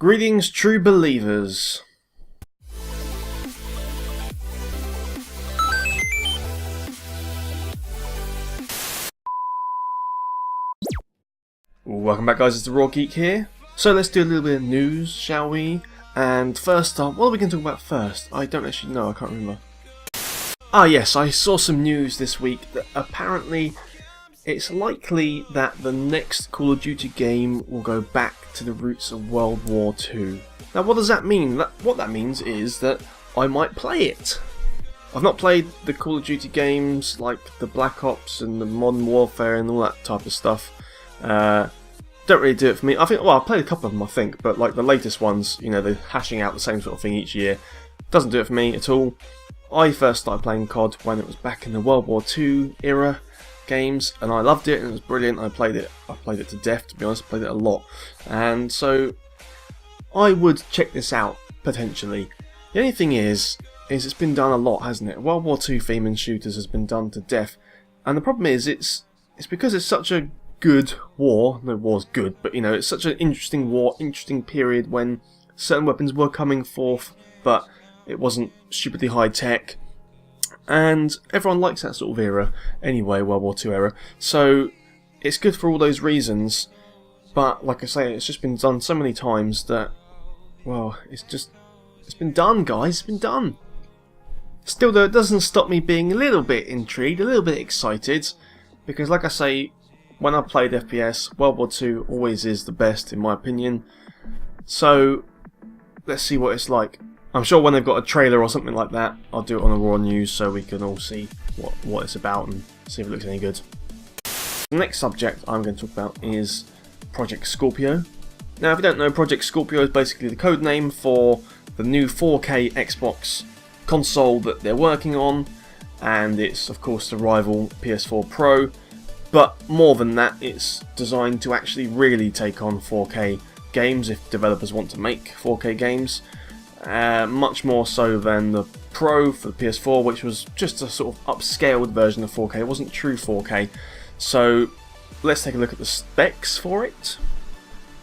Greetings, true believers. Welcome back, guys, it's the Raw Geek here. So let's do a little bit of news, shall we? And first up, what are we going to talk about first? I don't actually know, I can't remember. Ah yes, I saw some news this week that apparently it's likely that the next Call of Duty game will go back to the roots of World War II. Now what does that mean? What that means is that I might play it. I've not played the Call of Duty games like the Black Ops and the Modern Warfare and all that type of stuff. Don't really do it for me. I think, well, I've played a couple of them I think, but like the latest ones, you know, they're hashing out the same sort of thing each year. Doesn't do it for me at all. I first started playing CoD when it was back in the World War II era games, and I loved it and it was brilliant. I played it to death, to be honest. I played it a lot, and so I would check this out potentially. The only thing is it's been done a lot, hasn't it? World War II theme in shooters has been done to death, and the problem is it's because it's such a good war. No, war's good, but you know, it's such an interesting war, interesting period when certain weapons were coming forth, but it wasn't stupidly high tech. And everyone likes that sort of era anyway, World War II era. So it's good for all those reasons. But like I say, it's just been done so many times that, well, it's been done, guys. It's been done. Still though, it doesn't stop me being a little bit intrigued, a little bit excited, because like I say, when I played FPS, World War II always is the best in my opinion. So let's see what it's like. I'm sure when they've got a trailer or something like that, I'll do it on the Raw News so we can all see what it's about and see if it looks any good. The next subject I'm going to talk about is Project Scorpio. Now, if you don't know, Project Scorpio is basically the code name for the new 4K Xbox console that they're working on, and it's of course to rival PS4 Pro, but more than that, it's designed to actually really take on 4K games if developers want to make 4K games. Much more so than the Pro for the PS4, which was just a sort of upscaled version of 4K. It wasn't true 4K. So let's take a look at the specs for it.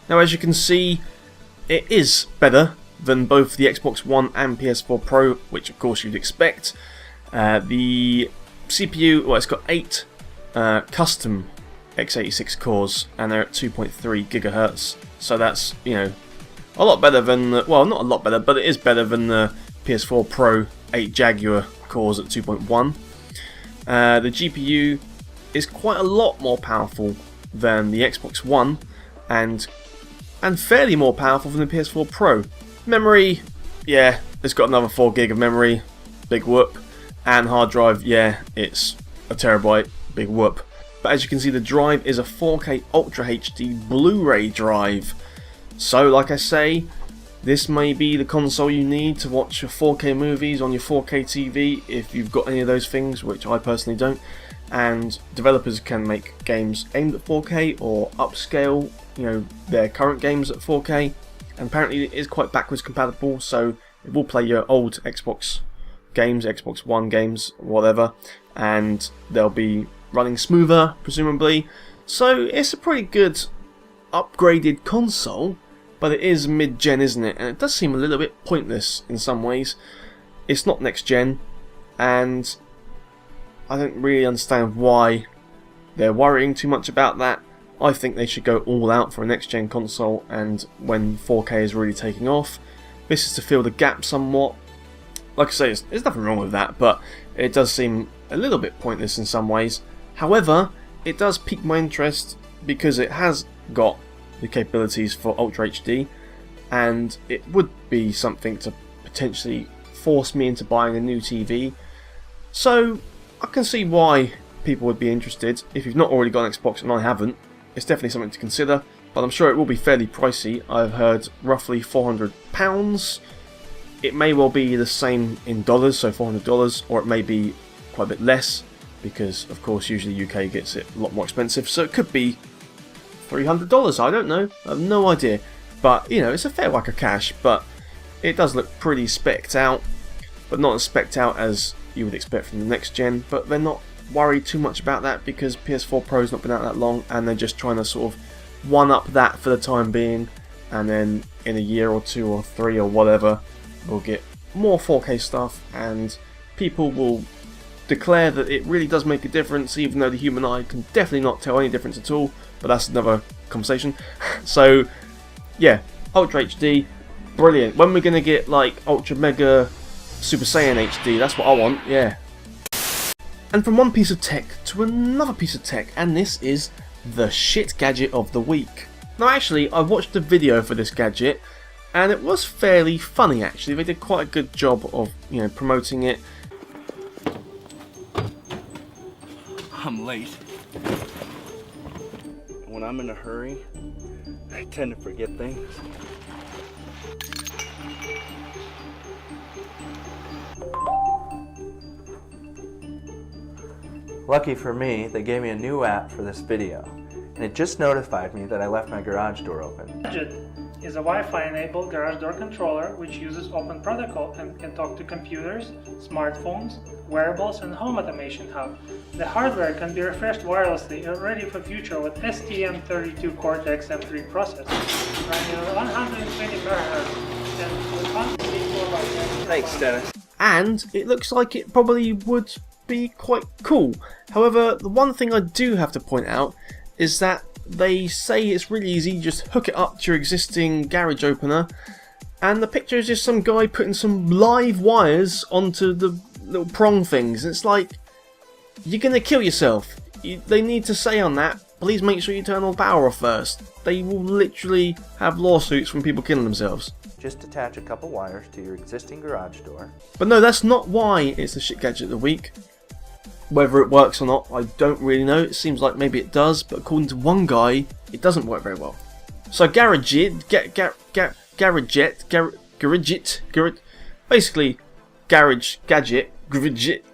Now, as you can see, it is better than both the Xbox One and PS4 Pro, which of course you'd expect. The CPU, well, it's got 8 custom x86 cores, and they're at 2.3 GHz. So that's, you know, a lot better than, well, not a lot better, but it is better than the PS4 Pro 8 Jaguar cores at 2.1. The GPU is quite a lot more powerful than the Xbox One, and fairly more powerful than the PS4 Pro. Memory, yeah, it's got another 4 gig of memory, big whoop. And hard drive, yeah, it's a terabyte, big whoop. But as you can see, the drive is a 4K Ultra HD Blu-ray drive. So, like I say, this may be the console you need to watch your 4K movies on your 4K TV if you've got any of those things, which I personally don't. And developers can make games aimed at 4K or upscale, you know, their current games at 4K. And apparently it is quite backwards compatible, so it will play your old Xbox games, Xbox One games, whatever, and they'll be running smoother, presumably. So it's a pretty good upgraded console. But it is mid-gen, isn't it? And it does seem a little bit pointless in some ways. It's not next-gen, and I don't really understand why they're worrying too much about that. I think they should go all out for a next-gen console, and when 4K is really taking off, this is to fill the gap somewhat. Like I say, there's nothing wrong with that, but it does seem a little bit pointless in some ways. However, it does pique my interest because it has got the capabilities for Ultra HD, and it would be something to potentially force me into buying a new TV. So I can see why people would be interested. If you've not already got an Xbox, and I haven't, it's definitely something to consider, but I'm sure it will be fairly pricey. I've heard roughly £400. It may well be the same in dollars, so $400, or it may be quite a bit less, because of course usually UK gets it a lot more expensive, so it could be $300, I don't know, I have no idea. But, you know, it's a fair whack of cash, but it does look pretty specced out, but not as specced out as you would expect from the next gen. But they're not worried too much about that because PS4 Pro's not been out that long, and they're just trying to sort of one up that for the time being, and then in a year or 2 or 3 or whatever, we'll get more 4K stuff, and people will declare that it really does make a difference, even though the human eye can definitely not tell any difference at all, but that's another conversation. So yeah, Ultra HD, brilliant. When we're gonna get like Ultra Mega Super Saiyan HD, that's what I want, yeah. And from one piece of tech to another piece of tech, and this is the shit gadget of the week. Now actually, I watched a video for this gadget, and it was fairly funny actually. They did quite a good job of, you know, promoting it. I'm late. When I'm in a hurry, I tend to forget things. Lucky for me, they gave me a new app for this video, and it just notified me that I left my garage door open. Gadget is a Wi-Fi enabled garage door controller which uses open protocol and can talk to computers, smartphones, wearables and home automation hub. The hardware can be refreshed wirelessly and ready for future with STM32 Cortex M3 processor, running at 120 MHz and with 164 Thanks, Dennis. And it looks like it probably would be quite cool. However, the one thing I do have to point out is that they say it's really easy, just hook it up to your existing garage opener, and the picture is just some guy putting some live wires onto the little prong things. It's like, you're gonna kill yourself. They need to say on that, please make sure you turn all power off first. They will literally have lawsuits from people killing themselves. Just attach a couple wires to your existing garage door. But no, that's not why it's the shit gadget of the week. Whether it works or not, I don't really know. It seems like maybe it does, but according to one guy, it doesn't work very well. So Garadget, basically Gadget,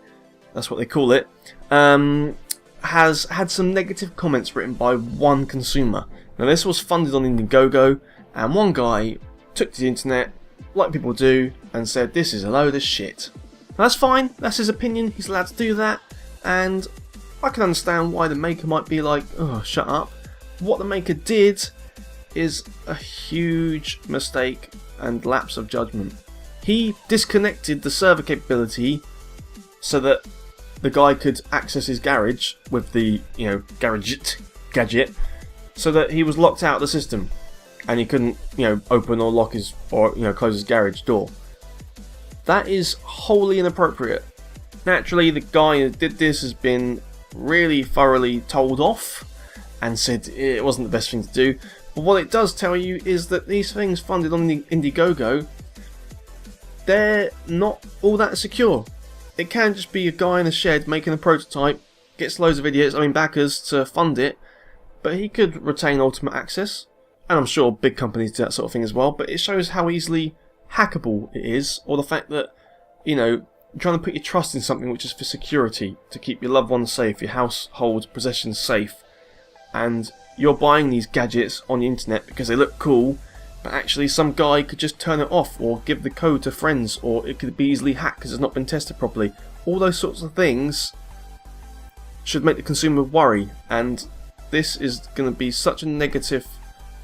that's what they call it, has had some negative comments written by one consumer. Now this was funded on Indiegogo, and one guy took to the internet, like people do, and said this is a load of shit. Now, that's fine, that's his opinion, he's allowed to do that. And I can understand why the maker might be like, oh, shut up. What the maker did is a huge mistake and lapse of judgment. He disconnected the server capability so that the guy could access his garage with the, you know, Gadget, so that he was locked out of the system and he couldn't, you know, open or lock his, or, you know, close his garage door. That is wholly inappropriate. Naturally, the guy who did this has been really thoroughly told off and said it wasn't the best thing to do. But what it does tell you is that these things funded on Indiegogo, they're not all that secure. It can just be a guy in a shed making a prototype, gets loads of idiots, backers to fund it, but he could retain ultimate access. And I'm sure big companies do that sort of thing as well, but it shows how easily hackable it is, or the fact that, you know, trying to put your trust in something which is for security, to keep your loved ones safe, your household possessions safe, and you're buying these gadgets on the internet because they look cool, but actually some guy could just turn it off or give the code to friends, or it could be easily hacked because it's not been tested properly. All those sorts of things should make the consumer worry, and this is going to be such a negative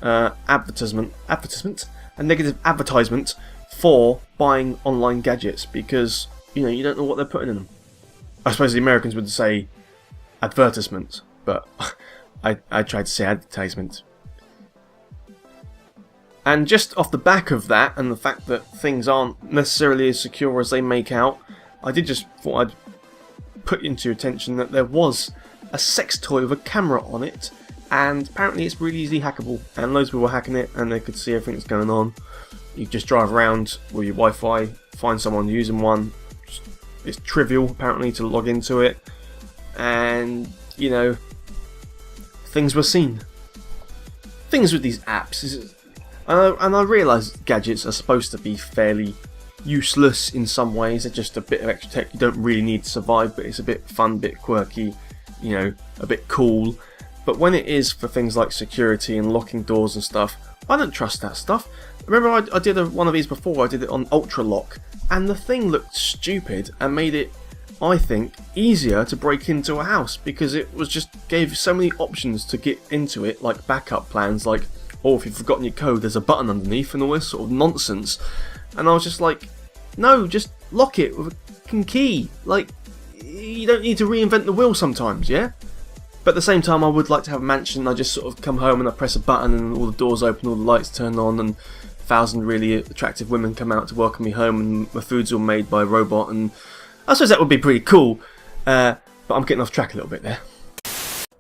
advertisement, a negative advertisement for buying online gadgets, because you know, you don't know what they're putting in them. I suppose the Americans would say advertisement, but I tried to say advertisement. And just off the back of that, and the fact that things aren't necessarily as secure as they make out, I did just thought I'd put into your attention that there was a sex toy with a camera on it, and apparently it's really easily hackable, and loads of people were hacking it, and they could see everything that's going on. You just drive around with your Wi-Fi, find someone using one. It's trivial, apparently, to log into it, and, you know, things were seen. Things with these apps, and I realise gadgets are supposed to be fairly useless in some ways. They're just a bit of extra tech you don't really need to survive, but it's a bit fun, a bit quirky, you know, a bit cool. But when it is for things like security and locking doors and stuff, I don't trust that stuff. Remember I did one of these before, I did it on Ultra Lock, and the thing looked stupid and made it, I think, easier to break into a house, because it was just gave so many options to get into it, like backup plans, like or if you've forgotten your code, there's a button underneath and all this sort of nonsense. And I was just like, no, just lock it with a fucking key. Like, you don't need to reinvent the wheel sometimes, yeah? But at the same time, I would like to have a mansion. I just sort of come home and I press a button and all the doors open, all the lights turn on, and 1,000 really attractive women come out to welcome me home, and my food's all made by a robot. And I suppose that would be pretty cool. But I'm getting off track a little bit there.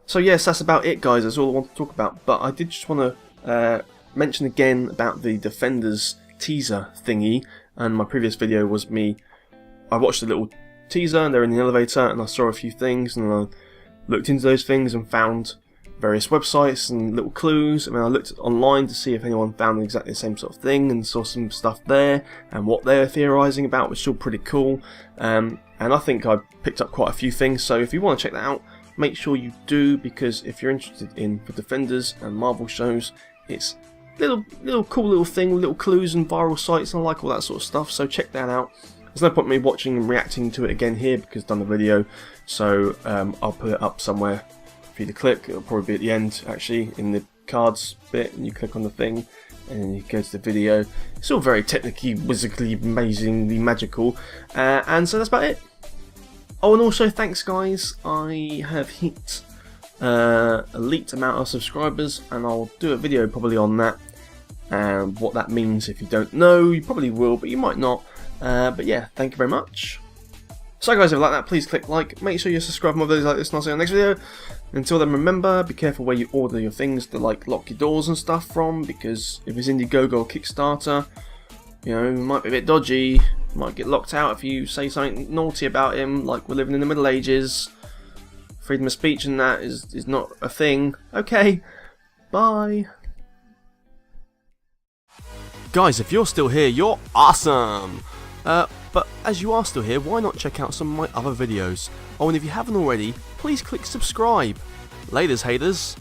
So yes, that's about it, guys. That's all I want to talk about. But I did just want to mention again about the Defenders teaser thingy. And my previous video was I watched a little teaser and they're in the elevator and I saw a few things and I looked into those things and found various websites and little clues. I mean, I looked online to see if anyone found exactly the same sort of thing and saw some stuff there and what they were theorising about, which is all pretty cool. And I think I picked up quite a few things, so if you want to check that out, make sure you do, because if you're interested in the Defenders and Marvel shows, it's little cool little thing, little clues and viral sites, and I like all that sort of stuff, so check that out. There's no point in me watching and reacting to it again here because I've done the video, so I'll put it up somewhere for you to click. It'll probably be at the end, actually, in the cards bit, and you click on the thing and then you go to the video. It's all very technically, whizzically, amazingly magical, and so that's about it. Oh, and also thanks guys, I have hit elite amount of subscribers, and I'll do a video probably on that, and what that means. If you don't know, you probably will, but you might not. But yeah, thank you very much. So guys, if you like that, please click like, make sure you subscribe for more videos like this, and I'll see you in the next video. Until then, remember, be careful where you order your things to like lock your doors and stuff from, because if it's Indiegogo or Kickstarter, you know, it might be a bit dodgy, might get locked out if you say something naughty about him, like we're living in the Middle Ages. Freedom of speech and that is not a thing. Okay, bye. Guys, if you're still here, you're awesome! But as you are still here, why not check out some of my other videos? Oh, and if you haven't already, please click subscribe. Laters, haters.